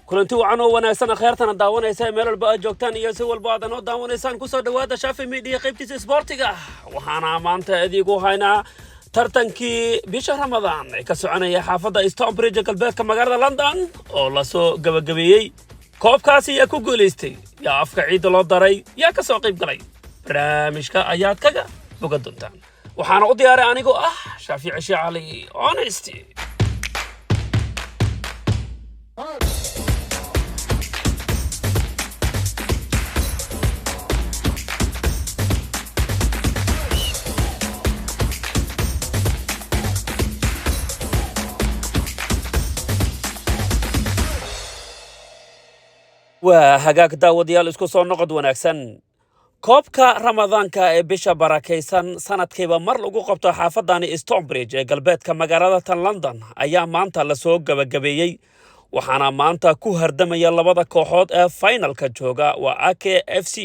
kulanti wacan oo wanaagsan khayrtana daawanaysa meel walba aad joogtaan iyo si walba aad daawanaysaan ku soo dhawaada Shaafi Media qaybtiisa sportiga waxaana maanta adigu haynaa tartankii bisha Ramadaan ee ka soconaya xaafadda Stonebridge galbeedka magaalada London oo la soo gabagabeeyay koobkaasi ayaa ku guuleystay yaa afka ciid loo daray yaa ka soo qayb galay barnaamijka ayaad kaga boga doontaan waxaana u diyaaray anigoo ah Shaafi Cishi Cali Honesty وهاجاك داود يال اسكو سو نقد وناكسن كوبكا رمضانكا ee bisha barakeysan sanadkiiba mar lagu qabto xaafadani Stonebridge ee galbeedka magaalada London ayaa maanta la soo gabagabeeyay waxaana maanta ku hardamaya labada kooxood ee finalka jooga waa AKFC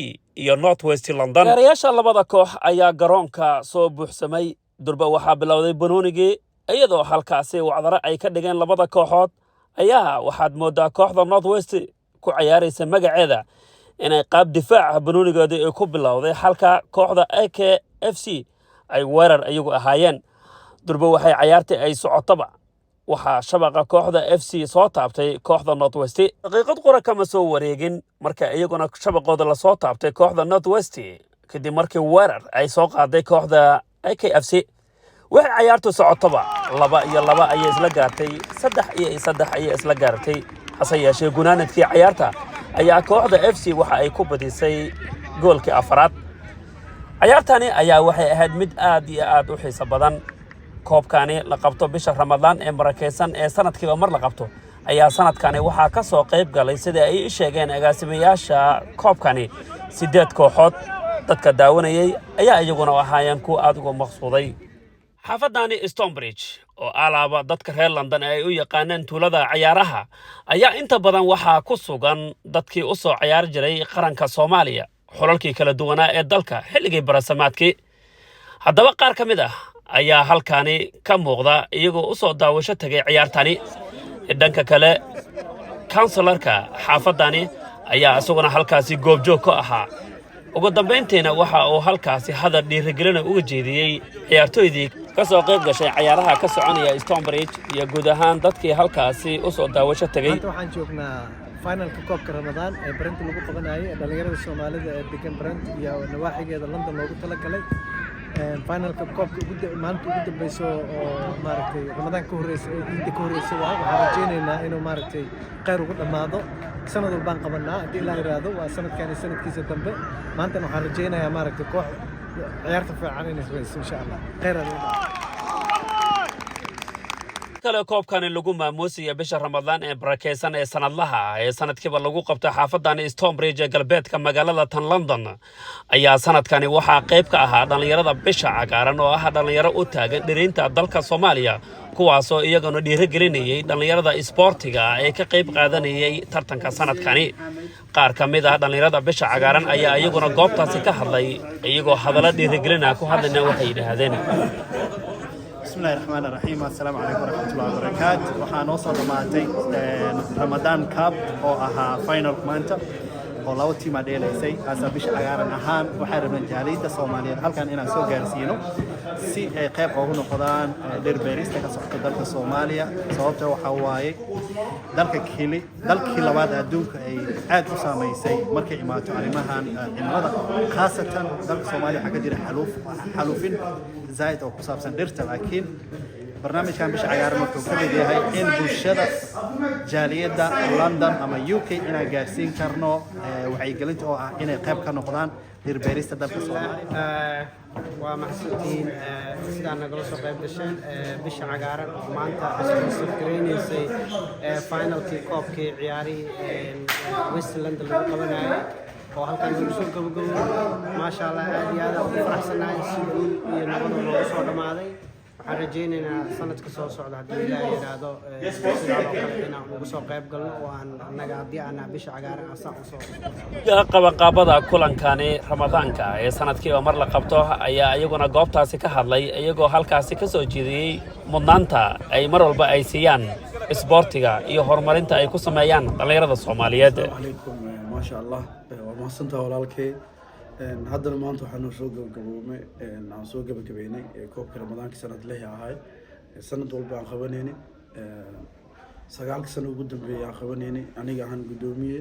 iyo North West London ciyaarayaasha labada koox ayaa garoonka soo buuxsamay durba waxa bilowday banoonigii iyadoo halkaasi wacdara ay ka dhigeen labada kooxood ayaa waxaad moodaa kooxda North West ku ciyaaraysa magaceeda inay qaab difaac banoonigooda ay ku bilowday halka kooxda AKFC ay weerar ayagu ahaayeen durba waxay ciyaartay ay socotaba waxa shabaqa kooxda FC soo taabtay kooxda North West daqiiqad qura kama soo wareegin marka iyaguna shabaqooda la soo taabtay kooxda North West kadib markii weerar ay soo qaaday kooxda AKFC waxay ciyaartu socotaba 2-2 ayay isla gaartay 3-3 ayay isla gaartay asayaashay gunaanadkii ciyaarta ayaa kooxda FC waxa ay ku badisay goolkii afraad ciyaartani ayaa waxay ahayd mid aad iyo aad u xiiso badan koobkani la qabto bisha Ramadaan ee barakeysan ee sanadkiiba mar la qabto ayaa sanadkani waxa ka soo qayb galay sida ay sheegeen agaasimayaasha koobkani 8 kooxood dadka daawanayay ayaa iyaguna ahaayeen ku aad uga maqsuuday xaafadani Stonebridge oo alaaba dadka reer London ay u yaqaaneen tuulada ciyaaraha ayaa inta badan waxa ku sugan dadkii u soo ciyaar jiray qaranka Soomaaliya xulalkii kala duwanaa ee dalka xilligii barasamaadkii haddaba qaar ka mid ah ayaa halkaani ka muuqda iyagoo u soo daawasho tagay ciyaartani dhanka kale counselorka xaafadani ayaa isaguna halkaasi goobjoog ka ahaa ugu dambeyntiina waxa uu halkaasi hadal dhiirigelin uga jeediyay ciyaartoydii ka soo qayb gashay ciyaaraha ka soconaya Stonebridge iyo guud ahaan dadkii halkaasi u soo daawasho tagay waxaan joognaa finalka koobka Ramadaan ee Brent lagu qabanayay dhalinyarada Soomaalida ee degan Brent iyo nawaaxigeeda London loogu talagalay finalka koobka maanta ugu dambayso oo maaragtay Ramadaan ka horeysay inta ka horeysay waxaan rajaynaynaa inuu maaragtay qeyr ugu dhamaado sanad walbaan qabanaa hadii la yiraahdo waa sanadkan sanadkiisa dambe maanta waxaan rajaynayaa maaragtay koox ciyaarta fiican inay helayso insha Allah qeyr kale koobkani lagu maamuusay bisha Ramadaan ee barakeysan ee sanadlaha ee sanadkiiba lagu qabto xaafadani Stonebridge ee galbeedka magaalada London ayaa sanadkani waxa qayb ka ahaa dhalinyarada bisha cagaaran oo ah dhalinyaro u taagan dhirinta dalka Soomaaliya kuwaas oo iyaguna dhiirigelinayay dhalinyarada sportiga ee ka qayb qaadanayay tartanka sanadkani qaar ka mid ah dhalinyarada bisha cagaaran ayaa iyaguna goobtaasi ka hadlay iyagoo hadallo dhiirigelina ku hadlayna waxay yiraahdeen بسم الله الرحمن الرحيم السلام عليكم ورحمة الله وبركاته وحان وصل دماتي رمضان كاب oo ahaa final maanta oo laba tiim ah dheelaysay aasa bisha cagaaran ahaan waxay rabeen jaaliyada Soomaaliyeed halkan inaan soo gaarsiino si ay qayb uga noqdaan dhirbeerista ka socota dalka Soomaaliya sababtoo waxa waaye dalkii labaad adduunka ay aad u saameysay markay imaato arrimahan cimilada khaasatan dalka Soomaaliya waxa ka jira xalufin zaid oo ku saabsan dhirta laakiin barnaamijkan bisha cagaaran wuxuu ka mid yahay in bulshada jaaliyada London ama UK inaan gaarsiin karno wacyigelinta oo ah inay qayb ka noqdaan dhirbeerista dalka Soomaaliya waa maxsuudiin sidaan nagala soo qayb gasheen bisha cagaaran oo maanta isku greenaysay finalkii koobkii ciyaarihii West London lagu qabanayay oo halkan lagu soo gabagabay maasha Allah aad iyo aad ugu faraxsanahay si guul iyo nabad loo soo dhamaaday waxaan rajaynaynaa sanadka soo socda haddii Ilaahay yiraahdo inaan ugu soo qayb galno oo aan annaga haddii aan bisha cagaaran asaan u soo qabanqaabada kulankani Ramadaanka ee sanadkiiba mar la qabto ayaa iyaguna goobtaasi ka hadlay iyagoo halkaasi ka soo jeediyay mudnaanta ay mar walba ay siiyaan isboortiga iyo horumarinta ay ku sameeyaan dhalinyarada Soomaaliyeed. عليكم ما شاء الله وما سنت walaalkay haddana maanta waxaan soo gabagaboomay aan soo gabagabeynay koobka Ramadaanka sanadlaha ahay sanad walba aan qabanayni 9 sano ugu dambeeyay aan qabanayni aniga aan gudoomiye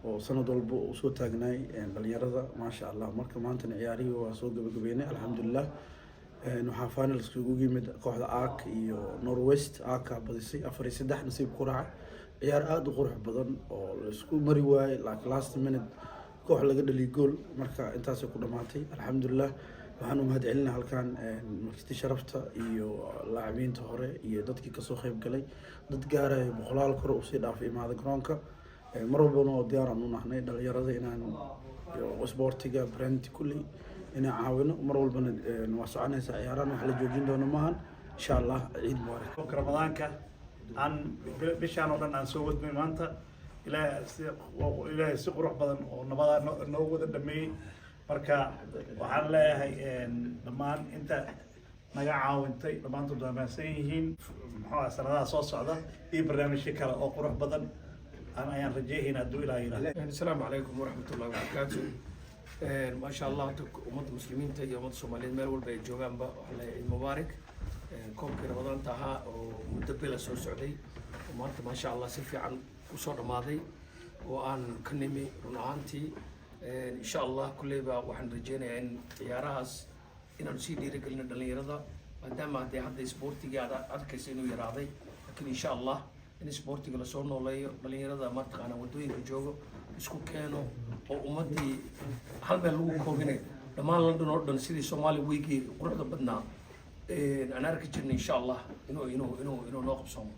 oo sanad walba u soo taagnay dhalinyarada ma sha Allah marka maanta ciyaarihi waa soo gabagabeynay alxamdulillah waxaa finals ugu yimid kooxda AAK iyo Northwest AAK badisay 4-3 nasiib ku raacay ciyaar aad u qurux badan oo la isku mari waayay last minute koox laga dhaliy gool marka intaas ku dhamaatay alxamdulillah waxaan u mahadcelinahay halkan markii sharafta iyo laacibiinta hore iyo dadkii ka soo qayb galay dad gaaray boqolaal kor u sii dhaafay imaada garoonka mar walba oo diyaar aan u nahnay dhalinyarada inaan isboortiga brand kulli inaan caawino mar walbana waa soconaysa ciyaaraan wax la joojin doono maahan insha Allah ciid mubaarak koobka Ramadaanka aan bishaan oo dhan aan soo wadnay maanta ilaahay si qurux badan oo nabada noo wada dhameeyay marka waxaan leeyahay dhammaan inta naga caawintay dhammaantood waa mahadsan yihiin muxuu sanadaha soo socda iyo barnaamijyo kale oo qurux badan ayaan rajaynaynaa hadduu ilaahay yiraahdo. Assalaamu calaykum waraxmatullaahi wabarakaatuh. ما شاء الله أمة المسلمين تيجي أمة الصوماليين مال والبيجوجان بقى على عيد مبارك كوب رمضان تها ومدبلة سور سعودي ومانت ما شاء الله سيفي عن وصور ماضي وأن كنمي رنعانتي إن شاء الله كل بقى وحن رجينا إن يا راس إن نسيدي رجلنا دلني رضا ما دام هذا حد سبورتي قاعد أركزينه يراضي لكن إن شاء الله إن سبورتي قال صورنا ولا دلني رضا ما تقانا ودوي بجوجو isku keeno oo ummadii hal meel lagu koobinay dhammaan London oo dhan sidii Soomaali weekii quruxda badnaa aan arki jirnay insha Allah inuu noo qabsoomo.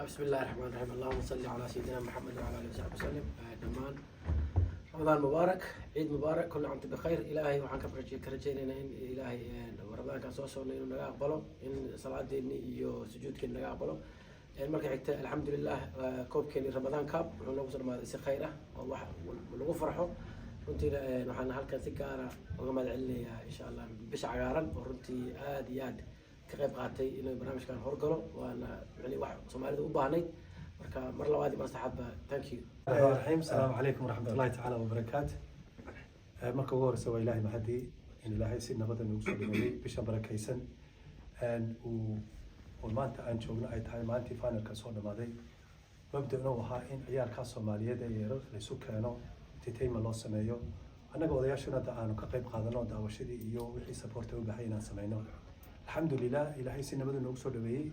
بسم الله الرحمن الرحيم اللهم صل على سيدنا محمد وعلى اله وصحبه وسلم دمان رمضان مبارك عيد مبارك كل عام وانتم بخير الهي وحان كرجينا ان الهي رمضان كان soo soonay inuu naga aqbalo in salaadeeni iyo sujuudkeena naga aqbalo marka xigta alxamdulillah koobkeeni Ramadan Cup wuxuu nagu soo maaday si khayr ah oo wax lagu farxo runtii waxaan halkan si gaar ah uga mahadcelinayaa insha Allah bisha cagaaran oo runtii aad iyo aad ka qayb qaatay inuu barnaamijkan horgalo waana yani wax Soomaalida u baahnay marka mar labaad mar saxaabba thank you. السلام عليكم ورحمة الله تعالى وبركاته. marka ugu horeysa waa Ilaahay mahadii in Ilaahay si nabad ah nagu soo dhameeyay bisha barakeysan maanta aan joogno ay tahay maalintii finalka soo dhamaaday mabda'na waxa in ciyaarka Soomaaliyeed ay yar la isu keeno entertainment loo sameeyo anaga odayaashuna aanu ka qayb qaadano daawashadii iyo wixii support u baahay inaan sameeyno alxamdulillah Ilaahay si nabad ah nagu soo dhameeyay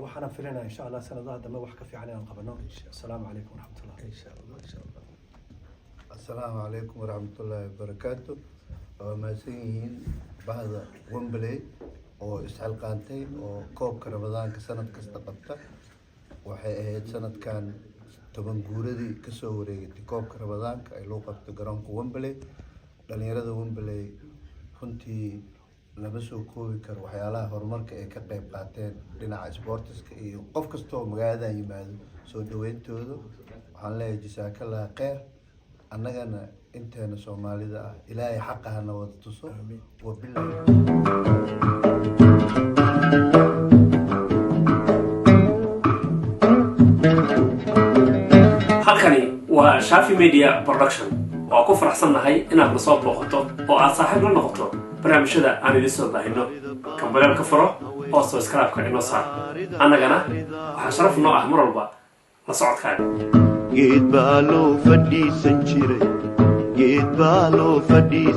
waxaan filaynaa insha Allah sanadaha dambe wax ka fiican inaan qabano. Assalaamu calaykum waraxmatullahi insha Allah. السلام عليكم ورحمة الله وبركاته. وماسين بعض ومبلي وإسحاقانتي وكوب رمضان كسنة كستقبته وحيد سنة كان تبان جوردي كسوري كوب رمضان كأيلو قبت جرانك ومبلي لأن يرد ومبلي كنتي لبسوا كوبي كر وحيالله هرمرك كقيب قاتين لنا سبورتس كي قف كستو مقاعدة يمال سو دوين تودو وحنا جزاك الله خير annagana inteena Soomaalida ah Ilaahay xaqahana wada tuso wabillahi halkani waa Shafi Media Production oo ku faraxsanahay inaad la soo booqato oo aad saaxiib la noqoto barnaamijyada aan idin soo baahino kambaleel ka furo oo subscribe-ka inoo saar annagana waxa sharaf noo ah mar walba la socodkaaga geed baa loo fadhiisan jiray geed baa loo fadhiisan